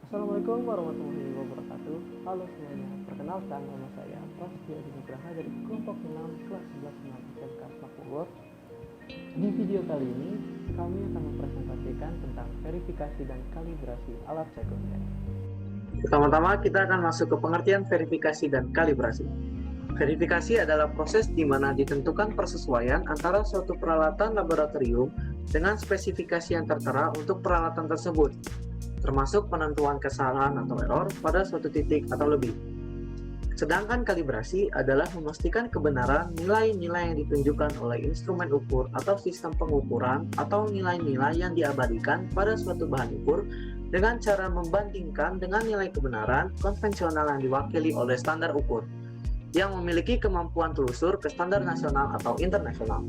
Assalamualaikum warahmatullahi wabarakatuh. Halo semuanya, perkenalkan nama saya Prasetyo Adi Nugraha dari kelompok 6 kelas 11 6 SMK Bogor. Di video kali ini kami akan mempresentasikan tentang verifikasi dan kalibrasi alat sekunder. Pertama-tama kita akan masuk ke pengertian verifikasi dan kalibrasi. Verifikasi adalah proses di mana ditentukan persesuaian antara suatu peralatan laboratorium dengan spesifikasi yang tertera untuk peralatan tersebut, termasuk penentuan kesalahan atau error pada suatu titik atau lebih. Sedangkan kalibrasi adalah memastikan kebenaran nilai-nilai yang ditunjukkan oleh instrumen ukur atau sistem pengukuran atau nilai-nilai yang diabadikan pada suatu bahan ukur dengan cara membandingkan dengan nilai kebenaran konvensional yang diwakili oleh standar ukur yang memiliki kemampuan telusur ke standar nasional atau internasional.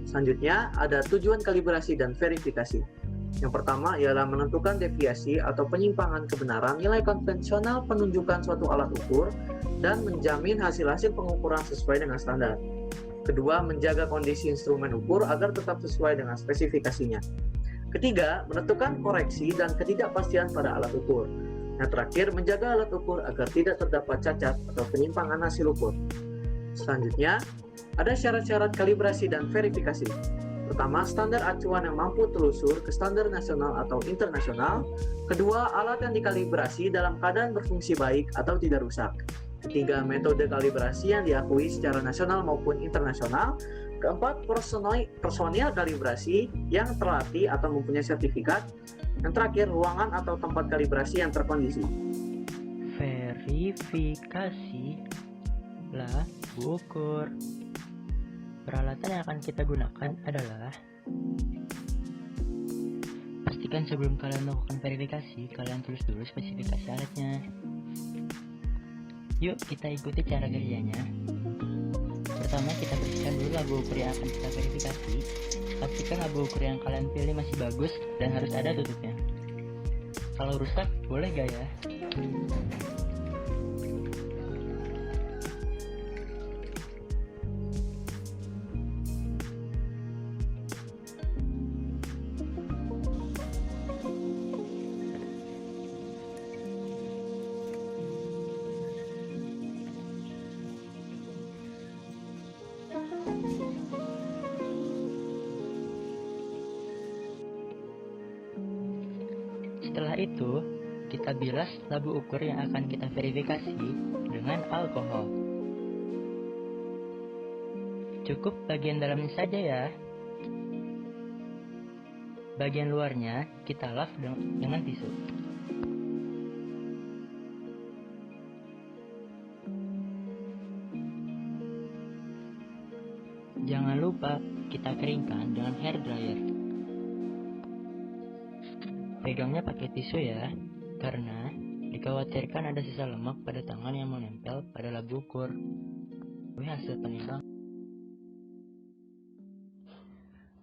Selanjutnya, ada tujuan kalibrasi dan verifikasi. Yang pertama ialah menentukan deviasi atau penyimpangan kebenaran nilai konvensional penunjukan suatu alat ukur dan menjamin hasil-hasil pengukuran sesuai dengan standar. Kedua, menjaga kondisi instrumen ukur agar tetap sesuai dengan spesifikasinya. Ketiga, menentukan koreksi dan ketidakpastian pada alat ukur. Yang terakhir, menjaga alat ukur agar tidak terdapat cacat atau penyimpangan hasil ukur. Selanjutnya, ada syarat-syarat kalibrasi dan verifikasi. Pertama, standar acuan yang mampu telusur ke standar nasional atau internasional. Kedua, alat yang dikalibrasi dalam keadaan berfungsi baik atau tidak rusak. Ketiga, metode kalibrasi yang diakui secara nasional maupun internasional. Keempat, personil kalibrasi yang terlatih atau mempunyai sertifikat. Yang terakhir, ruangan atau tempat kalibrasi yang terkondisi. Verifikasi lah ukur. Peralatan yang akan kita gunakan adalah: pastikan sebelum kalian melakukan verifikasi, kalian tulis dulu spesifikasi alatnya. Yuk kita ikuti cara kerjanya. Pertama, kita bersihkan dulu labu ukur yang akan kita verifikasi. Pastikan labu ukur yang kalian pilih masih bagus dan harus ada tutupnya. Kalau rusak, boleh gak ya? Setelah itu, kita bilas labu ukur yang akan kita verifikasi dengan alkohol. Cukup bagian dalamnya saja ya. Bagian luarnya kita lap dengan tisu. Jangan lupa kita keringkan dengan hair dryer. Pegangnya pakai tisu ya, karena dikhawatirkan ada sisa lemak pada tangan yang menempel pada labu ukur. Ini hasil penimbang.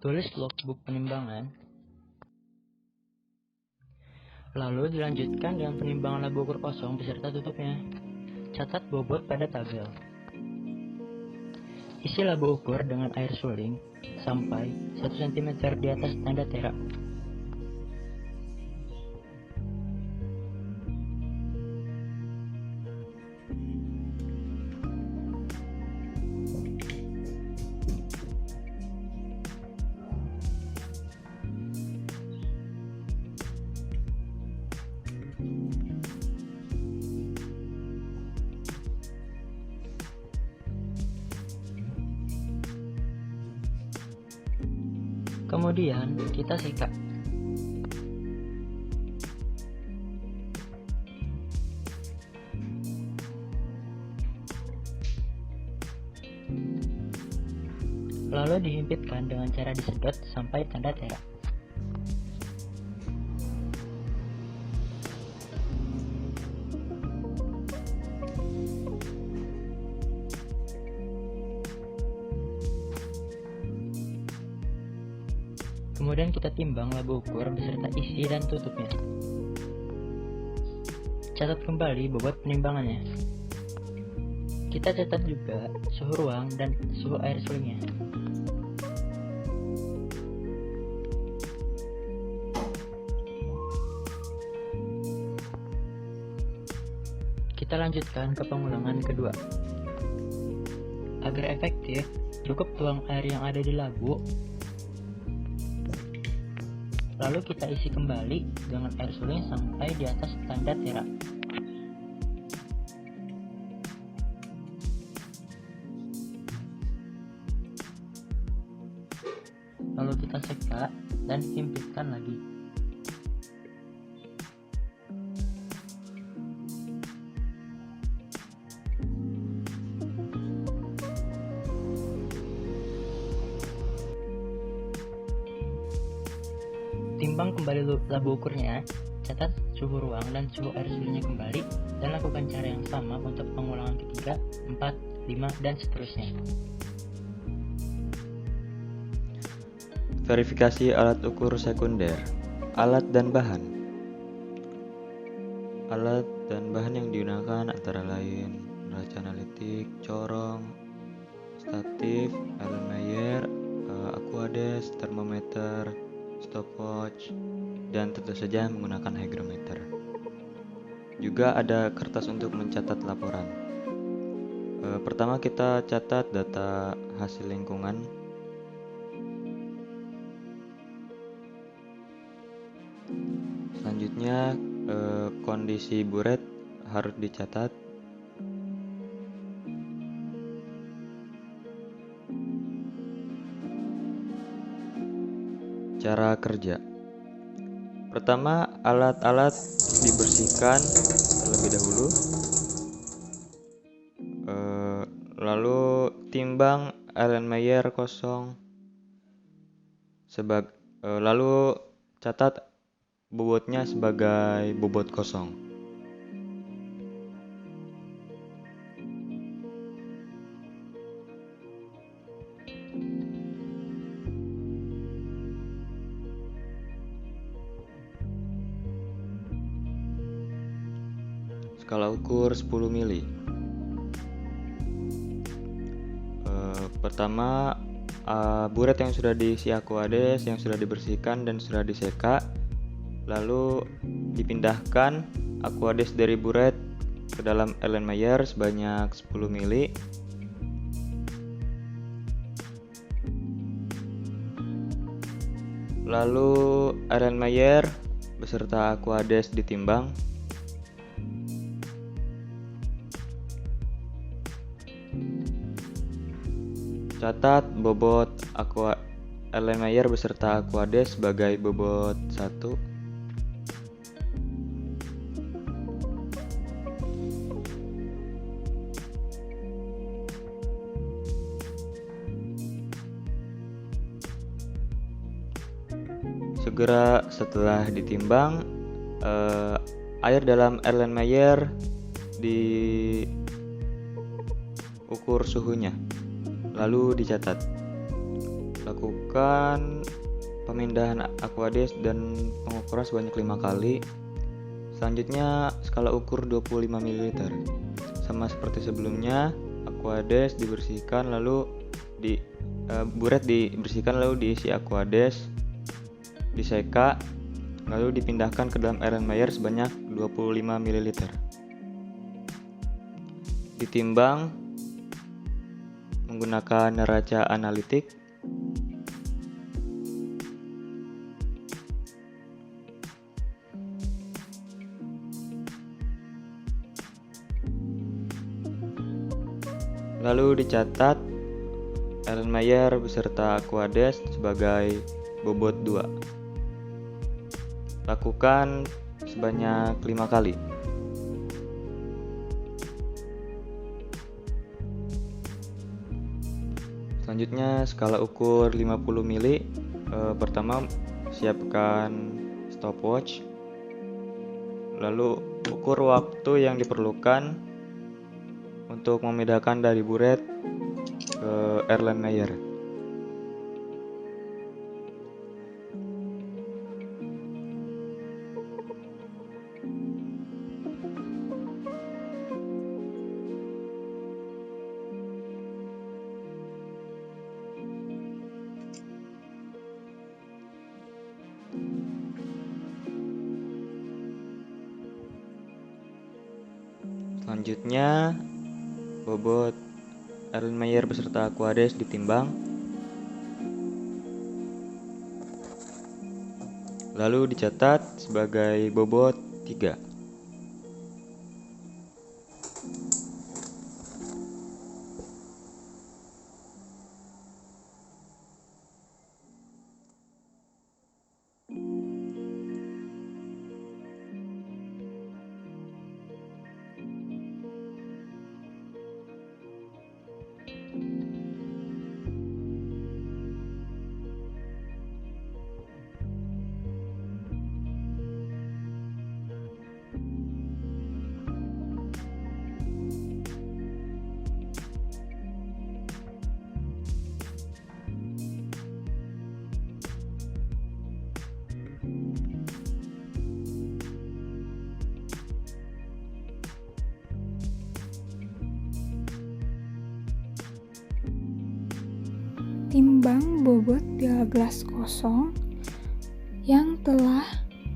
Tulis logbook penimbangan. Lalu dilanjutkan dengan penimbangan labu ukur kosong beserta tutupnya. Catat bobot pada tabel. Isi labu ukur dengan air suling sampai 1 cm di atas tanda tera. Kemudian kita sikat. Lalu dihimpitkan dengan cara disedot sampai tanda tera. Kemudian kita timbang labu ukur beserta isi dan tutupnya. Catat kembali bobot penimbangannya. Kita catat juga suhu ruang dan suhu air sulingnya. Kita lanjutkan ke pengulangan kedua. Agar efektif, cukup tuang air yang ada di labu, lalu kita isi kembali dengan air suling sampai di atas standar tera. Lalu kita seka dan himpitkan lagi. Timbang kembali labu ukurnya, catat suhu ruang dan suhu air sulingnya kembali, dan lakukan cara yang sama untuk pengulangan ketiga, 4, 5, dan seterusnya. Verifikasi alat ukur sekunder. Alat dan bahan. Alat dan bahan yang digunakan antara lain neraca analitik, corong, statif, Erlenmeyer, Aquades, termometer, stopwatch, dan tentu saja menggunakan hygrometer. Juga ada kertas untuk mencatat laporan. Pertama kita catat data hasil lingkungan. Selanjutnya kondisi buret harus dicatat. Cara kerja. Pertama, alat-alat dibersihkan terlebih dahulu. Lalu timbang Erlenmeyer kosong. Lalu catat bobotnya sebagai bobot kosong. Skala ukur 10 mili. Pertama, buret yang sudah diisi Aquades, yang sudah dibersihkan dan sudah diseka, lalu dipindahkan Aquades dari buret ke dalam Erlenmeyer sebanyak 10 mili. Lalu Erlenmeyer beserta Aquades ditimbang. Catat bobot Erlenmeyer beserta Aquades sebagai bobot 1. Segera setelah ditimbang, air dalam Erlenmeyer diukur suhunya, lalu dicatat. Lakukan pemindahan Aquades dan pengukuran sebanyak 5 kali. Selanjutnya skala ukur 25 ml. Sama seperti sebelumnya, Aquades dibersihkan lalu buret dibersihkan lalu diisi Aquades, diseka, lalu dipindahkan ke dalam Erlenmeyer sebanyak 25 ml. Ditimbang menggunakan neraca analitik. Lalu dicatat Erlenmeyer beserta Aquades sebagai bobot 2. Lakukan sebanyak 5 kali. Selanjutnya skala ukur 50 mili. Pertama siapkan stopwatch. Lalu ukur waktu yang diperlukan untuk memindahkan dari buret ke Erlenmeyer. Selanjutnya, bobot Erlenmeyer beserta Aquades ditimbang. Lalu dicatat sebagai bobot 3. Timbang bobot piala gelas kosong yang telah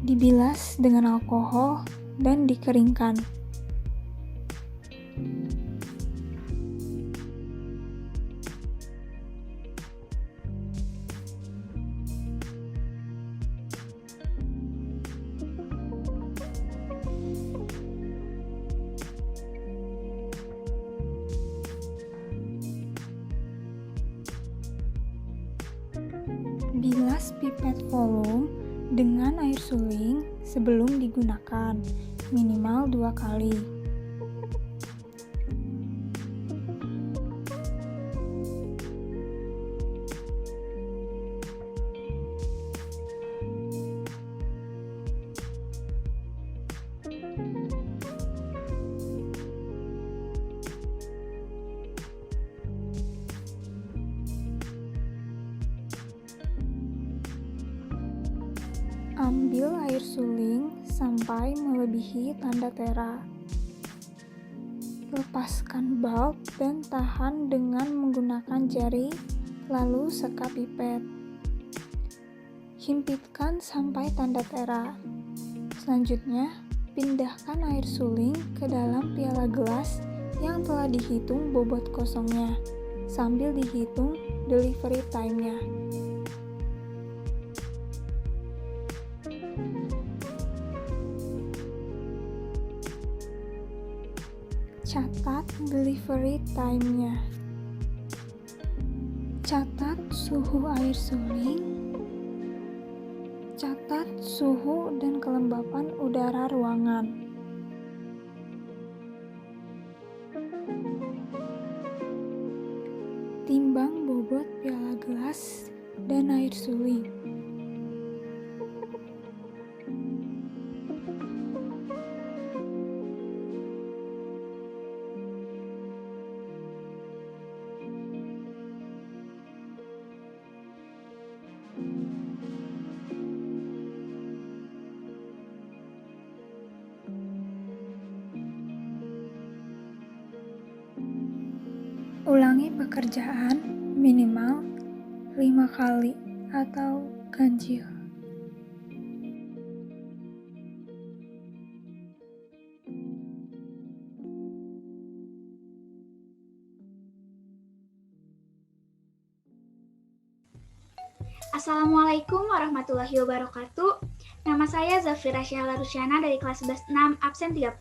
dibilas dengan alkohol dan dikeringkan. Bilas pipet volume dengan air suling sebelum digunakan, minimal 2 kali. Ambil air suling sampai melebihi tanda tera. Lepaskan bulb dan tahan dengan menggunakan jari, lalu seka pipet. Himpitkan sampai tanda tera. Selanjutnya, pindahkan air suling ke dalam piala gelas yang telah dihitung bobot kosongnya, sambil dihitung delivery time-nya. Catat delivery time-nya. Catat suhu air suling. Catat suhu dan kelembapan udara ruangan. Timbang bobot piala gelas dan air suling. Ulangi pekerjaan minimal 5 kali atau ganjil. Assalamualaikum warahmatullahi wabarakatuh. Nama saya Zafira Syahla Rusyana dari kelas 11 6 absen 30.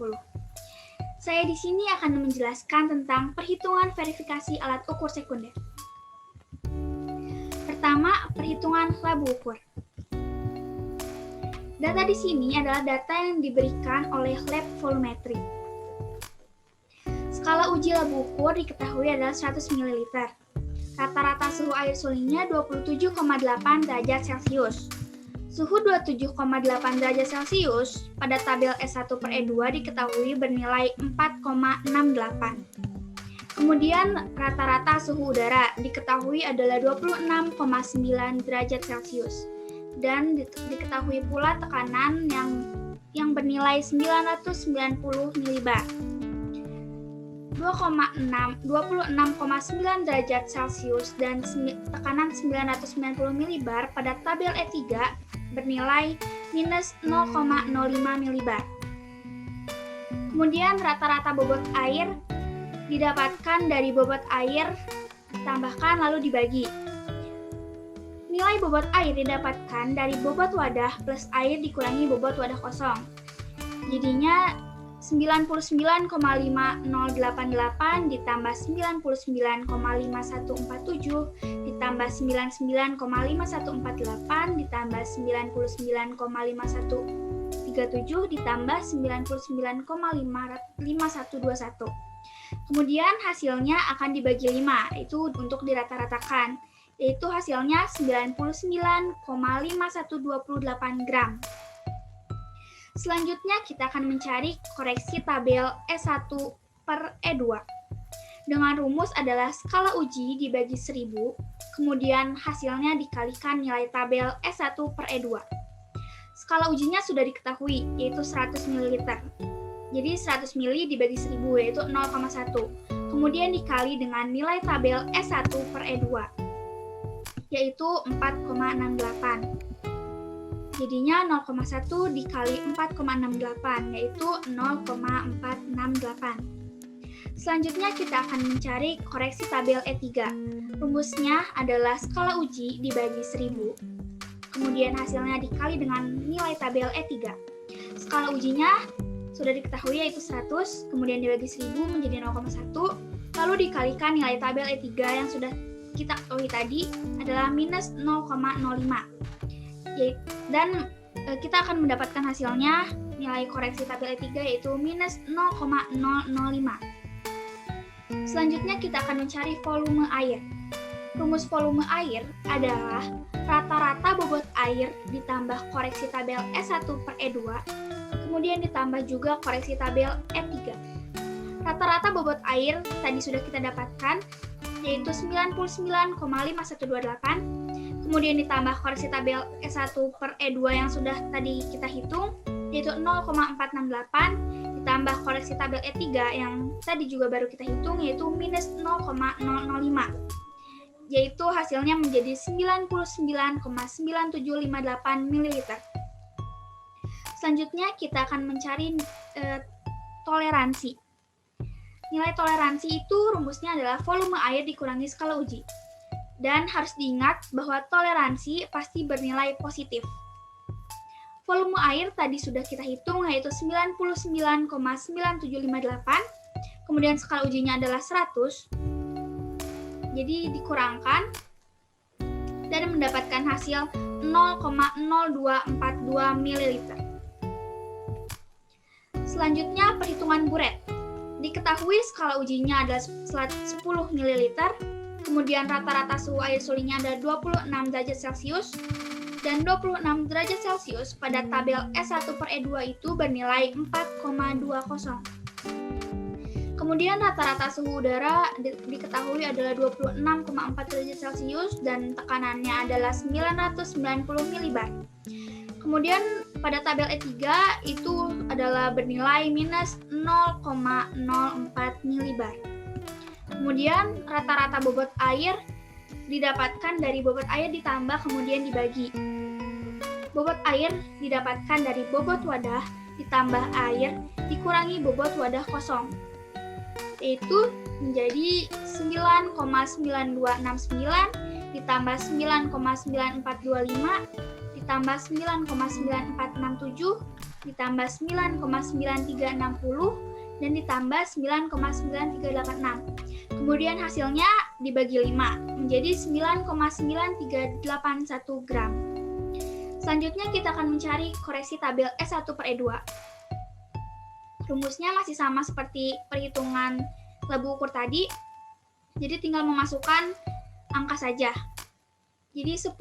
Saya di sini akan menjelaskan tentang perhitungan verifikasi alat ukur sekunder. Pertama, perhitungan labu ukur. Data di sini adalah data yang diberikan oleh lab volumetri. Skala uji labu ukur diketahui adalah 100 ml. Rata-rata suhu air sulingnya 27,8 derajat Celcius. Suhu 27,8 derajat Celcius pada tabel S1 per E2 diketahui bernilai 4,68. Kemudian rata-rata suhu udara diketahui adalah 26,9 derajat Celcius. Dan diketahui pula tekanan yang bernilai 990 mbar. 26,9 derajat Celcius dan tekanan 990 mbar pada tabel E3 bernilai minus 0,05 mbar. Kemudian rata-rata bobot air didapatkan dari bobot air ditambahkan lalu dibagi. Nilai bobot air didapatkan dari bobot wadah plus air dikurangi bobot wadah kosong. Jadinya 99,5088 ditambah 99,5147 ditambah 99,5148 ditambah 99,5137 ditambah 99,5121. Kemudian hasilnya akan dibagi 5, itu untuk dirata-ratakan, yaitu hasilnya 99,5128 gram. Selanjutnya kita akan mencari koreksi tabel E1 per E2. Dengan rumus adalah skala uji dibagi 1000, kemudian hasilnya dikalikan nilai tabel E1 per E2. Skala ujinya sudah diketahui, yaitu 100 ml. Jadi 100 ml dibagi 1000, yaitu 0,1. Kemudian dikali dengan nilai tabel E1 per E2, yaitu 4,68. Jadinya 0,1 dikali 4,68, yaitu 0,468. Selanjutnya kita akan mencari koreksi tabel E3. Rumusnya adalah skala uji dibagi 1000. Kemudian hasilnya dikali dengan nilai tabel E3. Skala ujinya sudah diketahui yaitu 100, kemudian dibagi 1000 menjadi 0,1, lalu dikalikan nilai tabel E3 yang sudah kita ketahui tadi adalah minus 0,05. Dan kita akan mendapatkan hasilnya nilai koreksi tabel E3 yaitu minus 0,005. Selanjutnya kita akan mencari volume air. Rumus volume air adalah rata-rata bobot air ditambah koreksi tabel E1 per E2, kemudian ditambah juga koreksi tabel E3. Rata-rata bobot air tadi sudah kita dapatkan yaitu 99,5128, kemudian ditambah koreksi tabel E1 per E2 yang sudah tadi kita hitung, yaitu 0,468, ditambah koreksi tabel E3 yang tadi juga baru kita hitung, yaitu minus 0,005. Yaitu hasilnya menjadi 99,9758 ml. Selanjutnya kita akan mencari toleransi. Nilai toleransi itu rumusnya adalah volume air dikurangi skala uji. Dan harus diingat bahwa toleransi pasti bernilai positif. Volume air tadi sudah kita hitung yaitu 99,9758, kemudian skala ujinya adalah 100, jadi dikurangkan dan mendapatkan hasil 0,0242 ml. Selanjutnya perhitungan buret. Diketahui skala ujinya adalah 10 ml, kemudian rata-rata suhu air sulingnya ada 26 derajat Celcius, dan 26 derajat Celcius pada tabel E1 per E2 itu bernilai 4,20. Kemudian rata-rata suhu udara diketahui adalah 26,4 derajat Celcius dan tekanannya adalah 990 mbar. Kemudian pada tabel E3 itu adalah bernilai minus 0,04 mbar. Kemudian rata-rata bobot air didapatkan dari bobot air ditambah kemudian dibagi. Bobot air didapatkan dari bobot wadah ditambah air dikurangi bobot wadah kosong, yaitu menjadi 9,9269 ditambah 9,9425 ditambah 9,9467 ditambah 9,9360 dan ditambah 9,9386. Kemudian hasilnya dibagi 5 menjadi 9,9381 gram. Selanjutnya kita akan mencari koreksi tabel E1 per E2. Rumusnya masih sama seperti perhitungan labu ukur tadi, jadi tinggal memasukkan angka saja. Jadi 10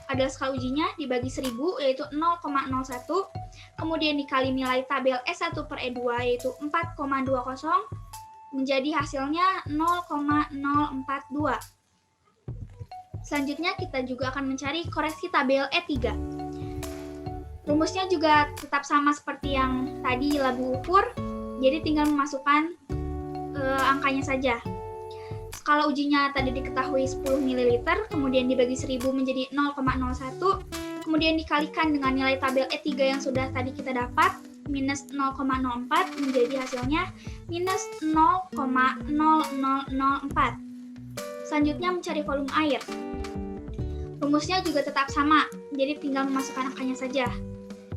adalah skala ujinya dibagi 1000 yaitu 0,01, kemudian dikali nilai tabel E1 per E2 yaitu 4,20 menjadi hasilnya 0,042. Selanjutnya kita juga akan mencari koreksi tabel E3. Rumusnya juga tetap sama seperti yang tadi labu ukur, jadi tinggal memasukkan angkanya saja. Skala ujinya tadi diketahui 10 ml, kemudian dibagi 1000 menjadi 0,01, kemudian dikalikan dengan nilai tabel E3 yang sudah tadi kita dapat, minus 0,04 menjadi hasilnya minus 0,0004. Selanjutnya mencari volume air. Rumusnya juga tetap sama, jadi tinggal memasukkan angkanya saja,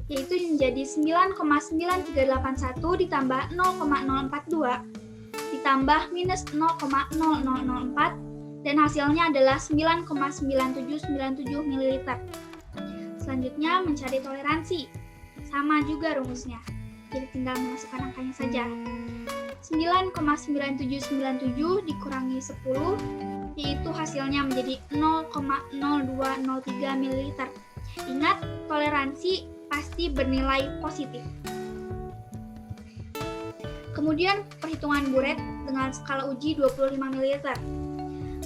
yaitu menjadi 9,9381 ditambah 0,042 ditambah minus 0,0004 dan hasilnya adalah 9,9797 ml. Selanjutnya mencari toleransi. Sama juga rumusnya, jadi tinggal memasukkan angkanya saja. 9,9797 dikurangi 10, yaitu hasilnya menjadi 0,0203 ml. Ingat, toleransi pasti bernilai positif. Kemudian perhitungan buret dengan skala uji 25 ml.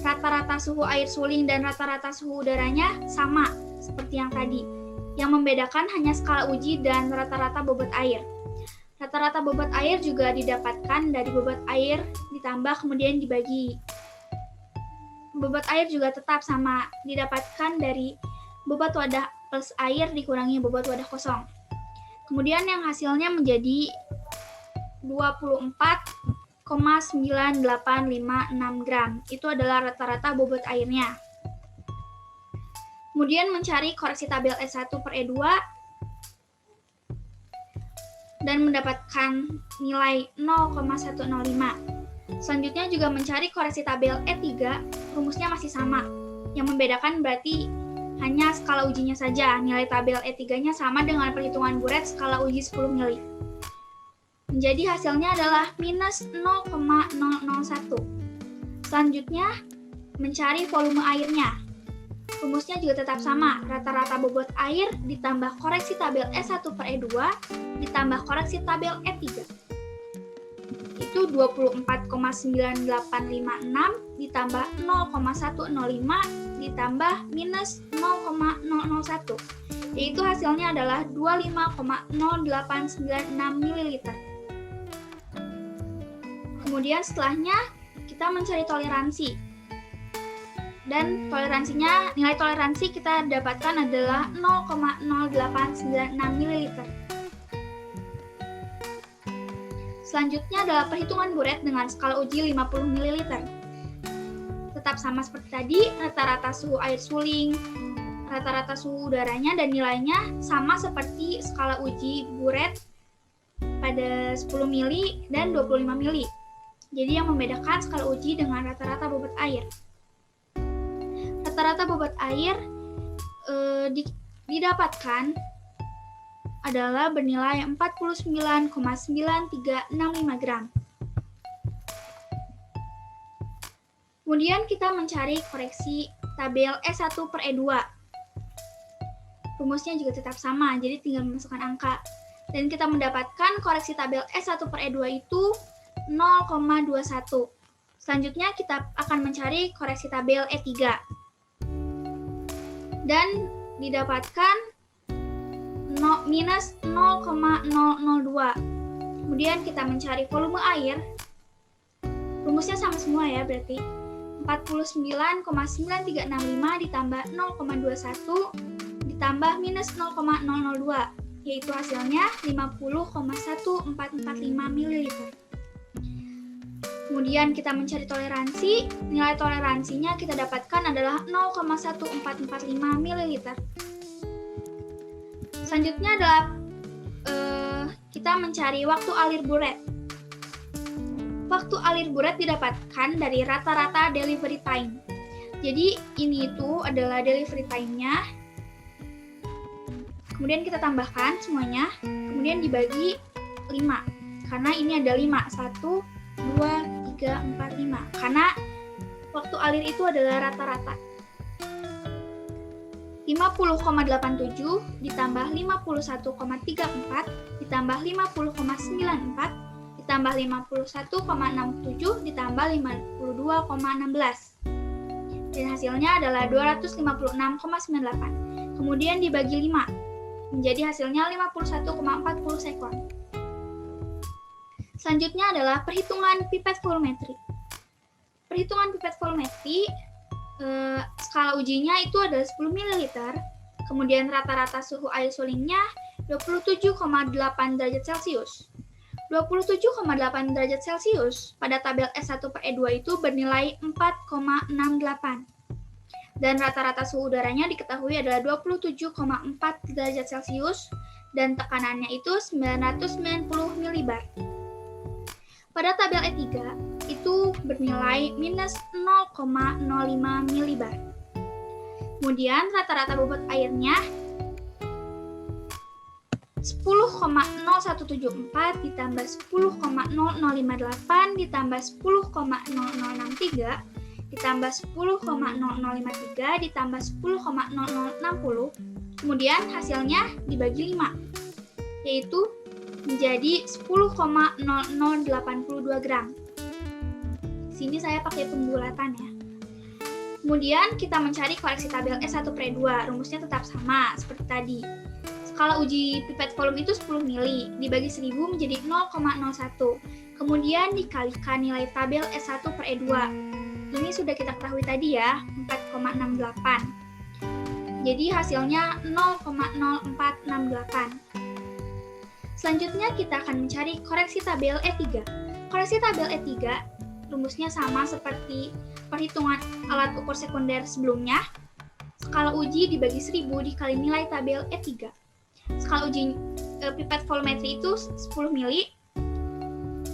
Rata-rata suhu air suling dan rata-rata suhu udaranya sama seperti yang tadi. Yang membedakan hanya skala uji dan rata-rata bobot air. Rata-rata bobot air juga didapatkan dari bobot air ditambah kemudian dibagi. Bobot air juga tetap sama, didapatkan dari bobot wadah plus air dikurangi bobot wadah kosong. Kemudian yang hasilnya menjadi 24,9856 gram. Itu adalah rata-rata bobot airnya. Kemudian mencari koreksi tabel E1 per E2 dan mendapatkan nilai 0,105. Selanjutnya juga mencari koreksi tabel E3, rumusnya masih sama. Yang membedakan berarti hanya skala ujinya saja. Nilai tabel E3-nya sama dengan perhitungan buret skala uji 10 mili. Menjadi hasilnya adalah minus 0,001. Selanjutnya mencari volume airnya. Rumusnya juga tetap sama, rata-rata bobot air ditambah koreksi tabel E1 per E2 ditambah koreksi tabel E3. Itu 24,9856 ditambah 0,105 ditambah minus 0,001. Yaitu hasilnya adalah 25,0896 ml. Kemudian setelahnya kita mencari toleransi. Dan toleransinya, nilai toleransi kita dapatkan adalah 0,0896 ml. Selanjutnya adalah perhitungan buret dengan skala uji 50 ml. Tetap sama seperti tadi, rata-rata suhu air suling, rata-rata suhu udaranya dan nilainya sama seperti skala uji buret pada 10 mili dan 25 mili. Jadi yang membedakan skala uji dengan rata-rata bobot air. Rata-rata bobot air didapatkan adalah bernilai 49,9365 gram. Kemudian kita mencari koreksi tabel E1 per E2. Rumusnya juga tetap sama, jadi tinggal memasukkan angka. Dan kita mendapatkan koreksi tabel E1 per E2 itu 0,21. Selanjutnya kita akan mencari koreksi tabel E3. Dan didapatkan minus 0,002. Kemudian kita mencari volume air. Rumusnya sama semua ya, berarti 49,9365 ditambah 0,21 ditambah minus 0,002, yaitu hasilnya 50,1445 ml. Kemudian kita mencari toleransi, nilai toleransinya kita dapatkan adalah 0,1445 ml. Selanjutnya adalah kita mencari waktu alir buret. Waktu alir buret didapatkan dari rata-rata delivery time. Jadi ini itu adalah delivery time-nya. Kemudian kita tambahkan semuanya, kemudian dibagi 5. Karena ini ada 5, 1, 2, 3, 4, 5. Karena waktu alir itu adalah rata-rata. 50,87 ditambah 51,34 ditambah 50,94 ditambah 51,67 ditambah 52,16. Dan hasilnya adalah 256,98. Kemudian dibagi 5. Menjadi hasilnya 51,40 sekon. Selanjutnya adalah perhitungan pipet volumetri. Perhitungan pipet volumetri, skala ujinya itu adalah 10 ml. Kemudian rata-rata suhu air sulingnya 27,8 derajat Celcius. 27,8 derajat Celcius pada tabel S1 per E2 itu bernilai 4,68. Dan rata-rata suhu udaranya diketahui adalah 27,4 derajat Celcius dan tekanannya itu 990 milibar. Pada tabel E3 itu bernilai minus 0,05 milibar. Kemudian rata-rata bobot airnya 10,0174 ditambah 10,0058 ditambah 10,0063 ditambah 10,0053 ditambah 10,0060, kemudian hasilnya dibagi 5, yaitu menjadi 10,0082 gram. Sini saya pakai pembulatan ya. Kemudian kita mencari koreksi tabel S1 per E2, rumusnya tetap sama seperti tadi. Skala uji pipet volume itu 10 mili, dibagi 1000 menjadi 0,01. Kemudian dikalikan nilai tabel S1 per E2. Ini sudah kita ketahui tadi ya, 4,68. Jadi hasilnya 0,0468. Selanjutnya kita akan mencari koreksi tabel E3. Koreksi tabel E3 rumusnya sama seperti perhitungan alat ukur sekunder sebelumnya. Skala uji dibagi 1000 dikali nilai tabel E3. Skala uji pipet volumetri itu 10 mili,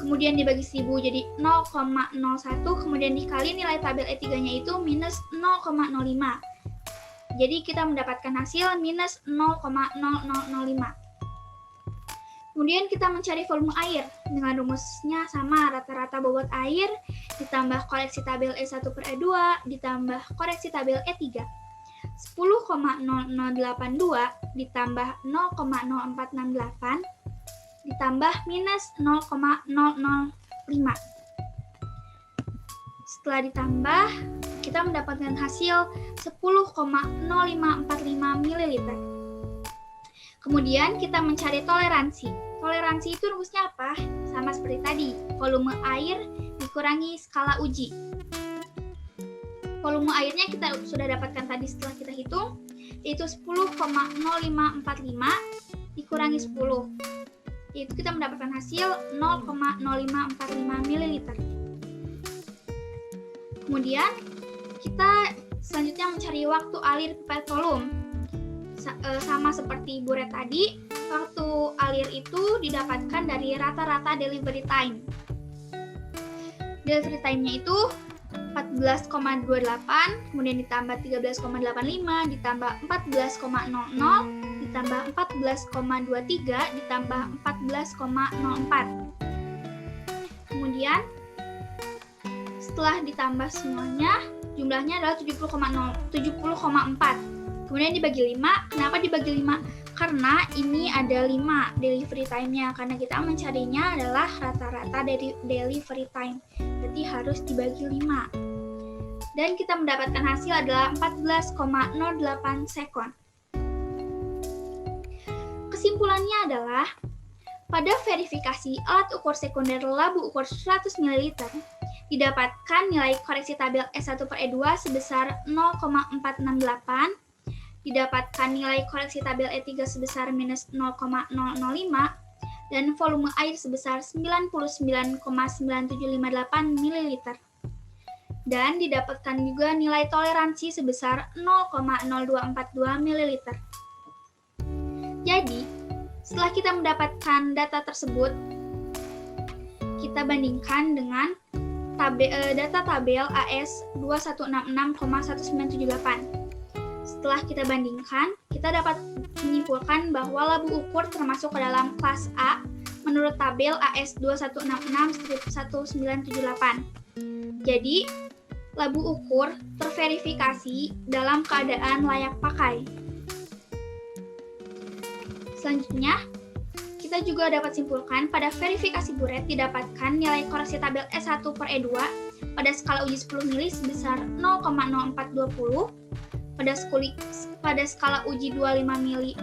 kemudian dibagi 1000 jadi 0,01, kemudian dikali nilai tabel E3-nya itu minus 0,05. Jadi kita mendapatkan hasil minus 0,0005. Kemudian kita mencari volume air dengan rumusnya sama, rata-rata bobot air ditambah koreksi tabel E1 per E2 ditambah koreksi tabel E3. 10,0082 ditambah 0,0468 ditambah minus 0,005. Setelah ditambah, kita mendapatkan hasil 10,0545 ml. Kemudian kita mencari toleransi. Toleransi itu rumusnya apa? Sama seperti tadi, volume air dikurangi skala uji. Volume airnya kita sudah dapatkan tadi setelah kita hitung, yaitu 10,0545 dikurangi 10. Yaitu kita mendapatkan hasil 0,0545 ml. Kemudian kita selanjutnya mencari waktu alir pipet volume. Sama seperti buret tadi, waktu alir itu didapatkan dari rata-rata delivery time. Delivery time-nya itu 14,28, kemudian ditambah 13,85, ditambah 14,00, ditambah 14,23, ditambah 14,04. Kemudian setelah ditambah semuanya, jumlahnya adalah 70,4. Kemudian dibagi 5. Kenapa dibagi 5? Karena ini ada 5 delivery time-nya, karena kita mencarinya adalah rata-rata dari delivery time. Berarti harus dibagi 5. Dan kita mendapatkan hasil adalah 14,08 sekon. Kesimpulannya adalah, pada verifikasi alat ukur sekunder labu ukur 100 ml, didapatkan nilai koreksi tabel S1 per E2 sebesar 0,468, didapatkan nilai koreksi tabel E3 sebesar minus 0,005, dan volume air sebesar 99,9758 ml. Dan didapatkan juga nilai toleransi sebesar 0,0242 ml. Jadi, setelah kita mendapatkan data tersebut, kita bandingkan dengan data tabel AS 2166,1978. Setelah kita bandingkan, kita dapat menyimpulkan bahwa labu ukur termasuk ke dalam kelas A menurut tabel AS 2166-1978. Jadi, labu ukur terverifikasi dalam keadaan layak pakai. Selanjutnya, kita juga dapat simpulkan pada verifikasi buret didapatkan nilai koreksi tabel S1 per E2 pada skala uji 10 mili sebesar 0,0420, pada skala uji 25 mili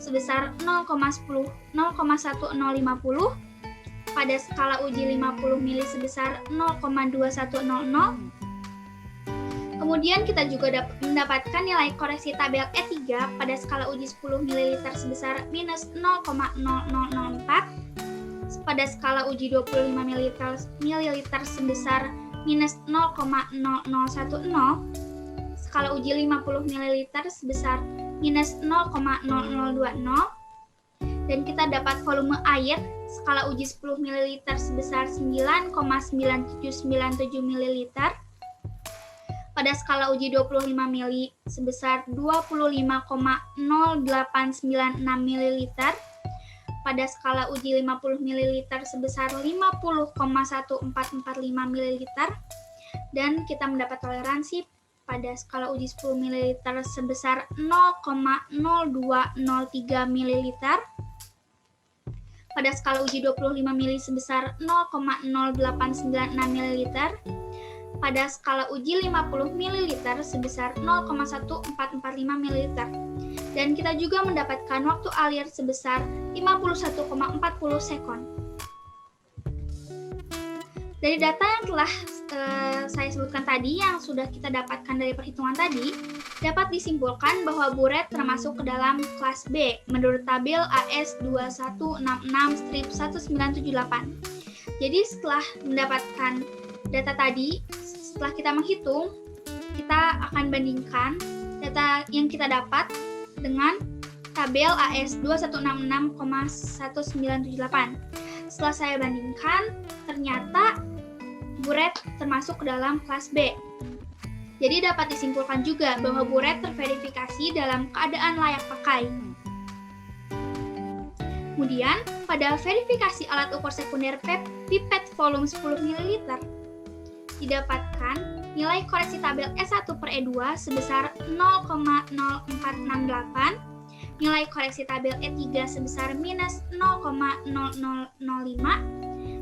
sebesar 0,1050, pada skala uji 50 mili sebesar 0,2100, Kemudian kita juga mendapatkan nilai koreksi tabel E3 pada skala uji 10 ml sebesar minus 0,0004, pada skala uji 25 ml sebesar minus 0,0010, skala uji 50 ml sebesar minus 0,0020, dan kita dapat volume air skala uji 10 ml sebesar 9,9797 ml, pada skala uji 25 ml sebesar 25,0896 ml, pada skala uji 50 ml sebesar 50,1445 ml, dan kita mendapat toleransi pada skala uji 10 ml sebesar 0,0203 ml, pada skala uji 25 ml sebesar 0,0896 ml, pada skala uji 50 ml sebesar 0,1445 ml, dan kita juga mendapatkan waktu alir sebesar 51,40 sekon. Dari data yang telah saya sebutkan tadi, yang sudah kita dapatkan dari perhitungan tadi, dapat disimpulkan bahwa buret termasuk ke dalam kelas B menurut tabel AS 2166-1978. Jadi setelah mendapatkan data tadi, setelah kita menghitung, kita akan bandingkan data yang kita dapat dengan tabel AS 2166,1978. Setelah saya bandingkan, ternyata buret termasuk ke dalam kelas B. Jadi dapat disimpulkan juga bahwa buret terverifikasi dalam keadaan layak pakai. Kemudian, pada verifikasi alat ukur sekunder pipet volume 10 ml, didapatkan nilai koreksi tabel E1 per E2 sebesar 0,0468, nilai koreksi tabel E3 sebesar minus 0,0005,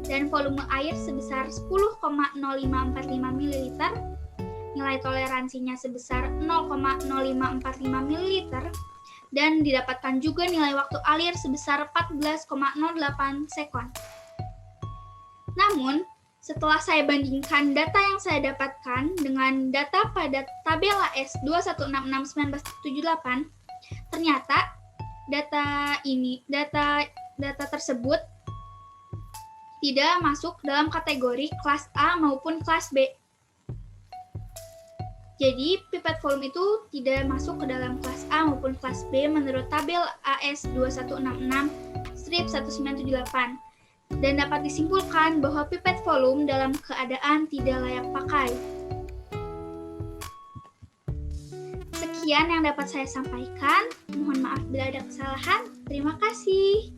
dan volume air sebesar 10,0545 ml, nilai toleransinya sebesar 0,0545 ml, dan didapatkan juga nilai waktu alir sebesar 14,08 sekon. Namun, setelah saya bandingkan data yang saya dapatkan dengan data pada tabel AS 2166-1978, ternyata data tersebut tidak masuk dalam kategori kelas A maupun kelas B. Jadi, pipet volume itu tidak masuk ke dalam kelas A maupun kelas B menurut tabel AS 2166-1978. Dan dapat disimpulkan bahwa pipet volume dalam keadaan tidak layak pakai. Sekian yang dapat saya sampaikan. Mohon maaf bila ada kesalahan. Terima kasih.